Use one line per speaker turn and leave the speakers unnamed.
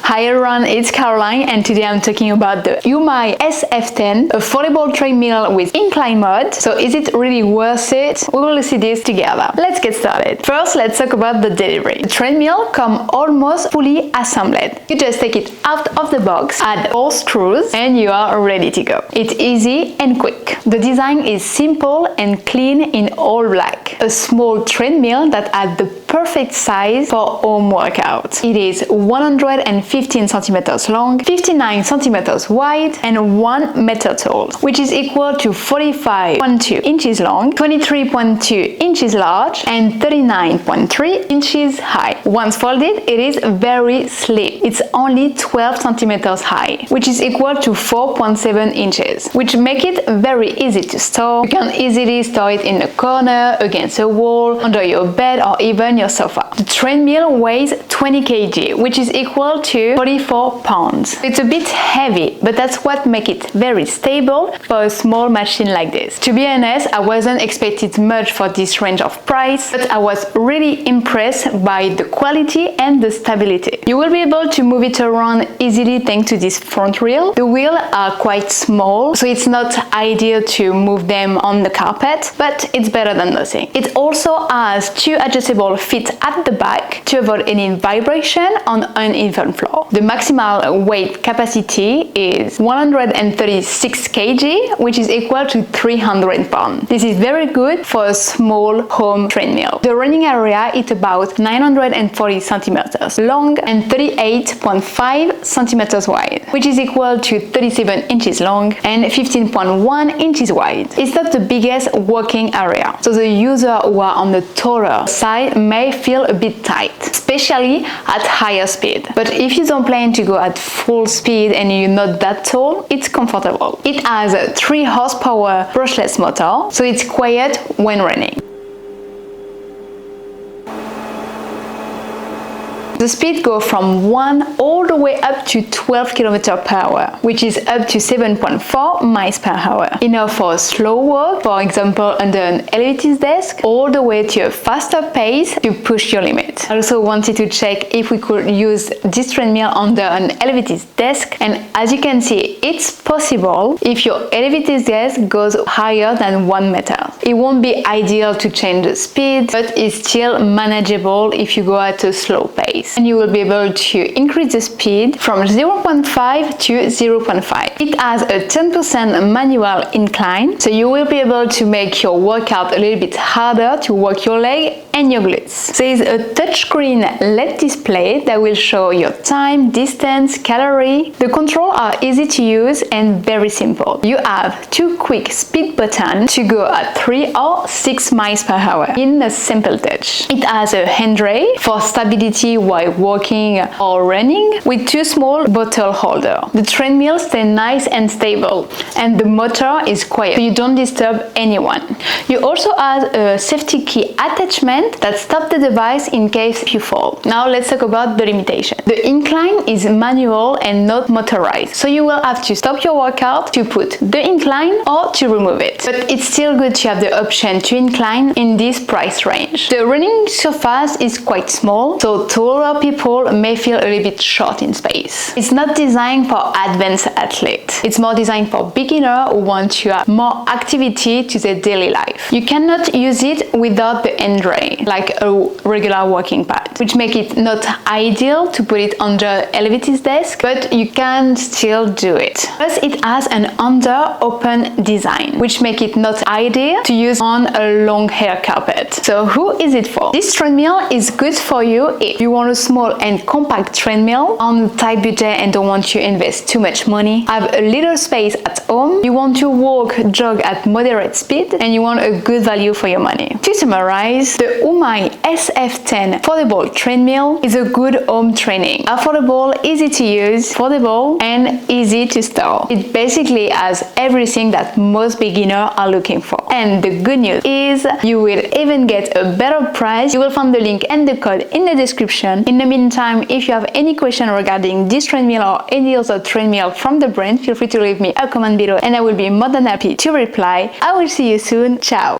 Hi everyone, it's Caroline and today I'm talking about the UMAY SF10, a foldable treadmill with incline mode. So is it really worth it? We will see this together. Let's get started. First, let's talk about the delivery. The treadmill comes almost fully assembled. You just take it out of the box, add 4 screws and you are ready to go. It's easy and quick. The design is simple and clean in all black. A small treadmill that has the perfect size for home workouts. It is 115 centimeters long, 59 centimeters wide, and 1 meter tall, which is equal to 45.2 inches long, 23.2 inches large, and 39.3 inches high. Once folded, it is very slim. It's only 12 centimeters high, which is equal to 4.7 inches, which make it very easy to store. You can easily store it in a corner, against a wall, under your bed, or even your sofa. The treadmill weighs 20 kg, which is equal to 44 pounds. It's a bit heavy, but that's what makes it very stable for a small machine like this. To be honest, I wasn't expecting much for this range of price, but I was really impressed by the quality and the stability. You will be able to move it around easily thanks to this front wheel. The wheels are quite small, so it's not ideal to move them on the carpet, but it's better than nothing. It also has 2 adjustable feet at the back to avoid any vibration on uneven floor. The maximal weight capacity is 136 kg, which is equal to 300 pounds. This is very good for a small home treadmill. The running area is about 940 centimeters long and 38.5 centimeters wide, which is equal to 37 inches long and 15.1 inches wide. It's not the biggest working area, so the user who are on the taller side may feel a bit tight, especially at higher speed. But if you don't plan to go at full speed and you're not that tall, it's comfortable. It has a 3 horsepower brushless motor, so it's quiet when running. The speed goes from 1 all the way up to 12 km per hour, which is up to 7.4 miles per hour. Enough for a slow walk, for example under an elevated desk, all the way to a faster pace to push your limit. I also wanted to check if we could use this treadmill under an elevated desk, and as you can see, it's possible if your elevated desk goes higher than 1 meter. It won't be ideal to change the speed, but it's still manageable if you go at a slow pace. And you will be able to increase the speed from 0.5 to 0.5. It has a 10% manual incline, so you will be able to make your workout a little bit harder to work your leg and your glutes. There is a touchscreen LED display that will show your time, distance, calorie. The controls are easy to use and very simple. You have 2 quick speed buttons to go at 3 or 6 miles per hour in a simple touch. It has a handrail for stability while walking or running with 2 small bottle holders. The treadmill stays nice and stable, and the motor is quiet, so you don't disturb anyone. You also have a safety key attachment that stops the device in case you fall. Now let's talk about the limitation. The incline is manual and not motorized, so you will have to stop your workout to put the incline or to remove it. But it's still good to have the option to incline in this price range. The running surface is quite small, so taller people may feel a little bit short in space. It's not designed for advanced athletes. It's more designed for beginners who want to add more activity to their daily life. You cannot use it without the handrail, like a regular walking pad, which make it not ideal to put it under elevated desk, but you can still do it. Plus, it has an under open design, which make it not ideal to use on a long hair carpet. So who is it for? This treadmill is good for you if you want a small and compact treadmill on a tight budget and don't want to invest too much money, have a little space at home, you want to walk, jog at moderate speed, and you want a good value for your money. To summarize, the UMAY SF10 foldable treadmill is a good home training. Affordable, easy to use, foldable, and easy to store. It basically has everything that most beginners are looking for. And the good news is you will even get a better price. You will find the link and the code in the description. In the meantime, if you have any question regarding this treadmill or any other treadmill from the brand, feel free to leave me a comment below and I will be more than happy to reply. I will see you soon. Ciao!